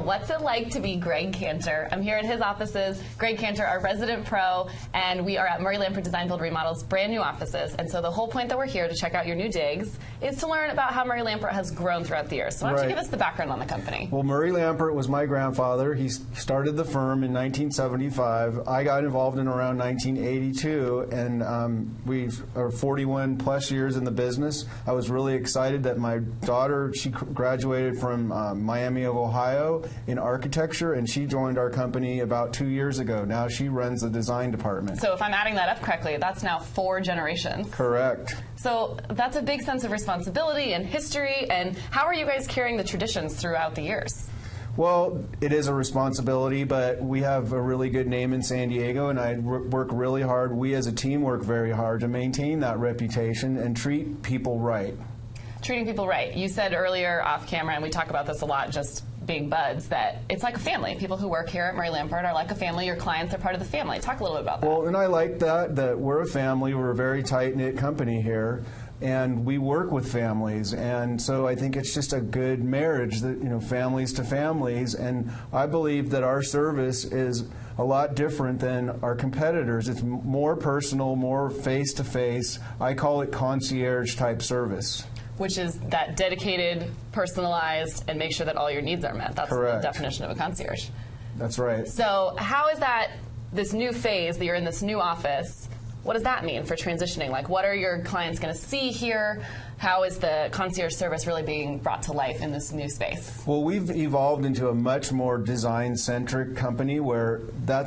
what's it like to be Gregg Cantor? I'm here at his offices. Gregg Cantor, our resident pro, and we are at Murray Lampert Design Remodel's brand new offices. And so the whole point that we're here to check out your new digs is to learn about how Murray Lampert has grown throughout the years. So why don't you give us the background on the company? Well, Murray Lampert was my grandfather. He started the firm in 1975. I got involved in around 1982, and we are 41 plus years in the business. I was really excited that my daughter, she graduated from Miami of Ohio in architecture, and she joined our company about 2 years ago. Now she runs the design department. So if I'm adding that up correctly, that's now 4 generations. Correct. So that's a big sense of responsibility and history, and how are you guys carrying the traditions throughout the years? Well, it is a responsibility, but we have a really good name in San Diego, and I work really hard. We as a team work very hard to maintain that reputation and treat people right. Treating people right. You said earlier off camera, and we talk about this a lot, just being buds, that it's like a family. People who work here at Murray Lampert are like a family. Your clients are part of the family. Talk a little bit about that. Well, and I like that we're a family. We're a very tight-knit company here, and we work with families, and so I think it's just a good marriage, that, you know, families to families, and I believe that our service is a lot different than our competitors. It's more personal, more face-to-face. I call it concierge-type service. Which is that dedicated, personalized, and make sure that all your needs are met. That's Correct. The definition of a concierge. That's right. So how is that, this new phase that you're in this new office, what does that mean for transitioning? Like, what are your clients going to see here? How is the concierge service really being brought to life in this new space? Well, we've evolved into a much more design-centric company where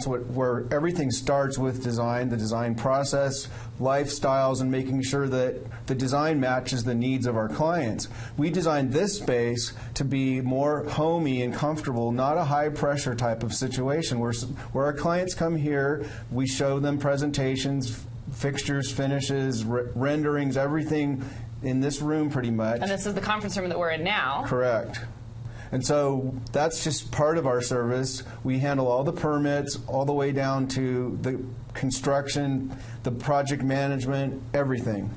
where everything starts with design, the design process, lifestyles, and making sure that the design matches the needs of our clients. We designed this space to be more homey and comfortable, not a high-pressure type of situation where our clients come here, we show them presentations, fixtures, finishes, renderings, everything in this room pretty much. And this is the conference room that we're in now. Correct. And so that's just part of our service. We handle all the permits all the way down to the construction, the project management, everything.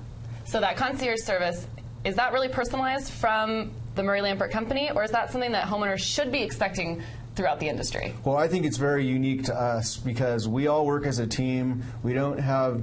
So that concierge service, is that really personalized from the Murray Lampert company, or is that something that homeowners should be expecting throughout the industry? Well, I think it's very unique to us because we all work as a team. We don't have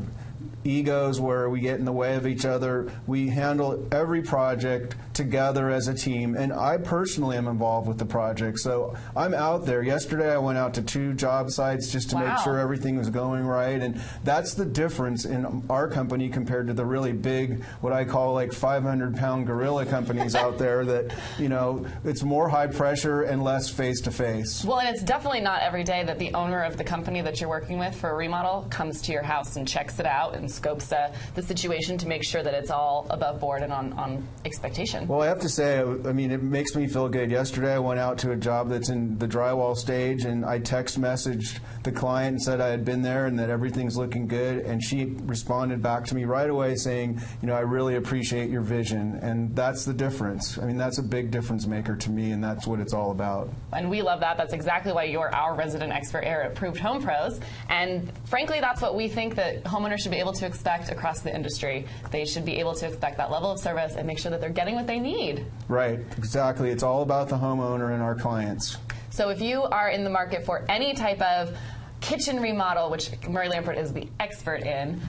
egos where we get in the way of each other. We handle every project together as a team, and I personally am involved with the project. So I'm out there. Yesterday I went out to 2 job sites just to make sure everything was going right, and that's the difference in our company compared to the really big, what I call like 500-pound gorilla companies out there that, you know, it's more high pressure and less face-to-face. Well, and it's definitely not every day that the owner of the company that you're working with for a remodel comes to your house and checks it out and scopes the situation to make sure that it's all above board and on expectation. Well, I have to say, I mean, it makes me feel good. Yesterday I went out to a job that's in the drywall stage, and I text messaged the client and said I had been there and that everything's looking good, and she responded back to me right away saying, you know, I really appreciate your vision, and that's the difference. I mean, that's a big difference maker to me, and that's what it's all about. And we love that. That's exactly why you're our resident expert here at Approved Home Pros, and frankly, that's what we think that homeowners should be able to expect across the industry. They should be able to expect that level of service and make sure that they're getting what they need. Right, exactly. It's all about the homeowner and our clients. So if you are in the market for any type of kitchen remodel, which Murray Lampert is the expert in,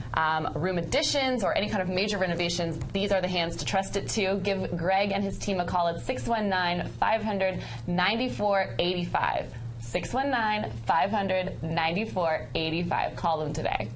room additions or any kind of major renovations, these are the hands to trust it to. Give Gregg and his team a call at 619-500-9485. 619-500-9485. Call them today.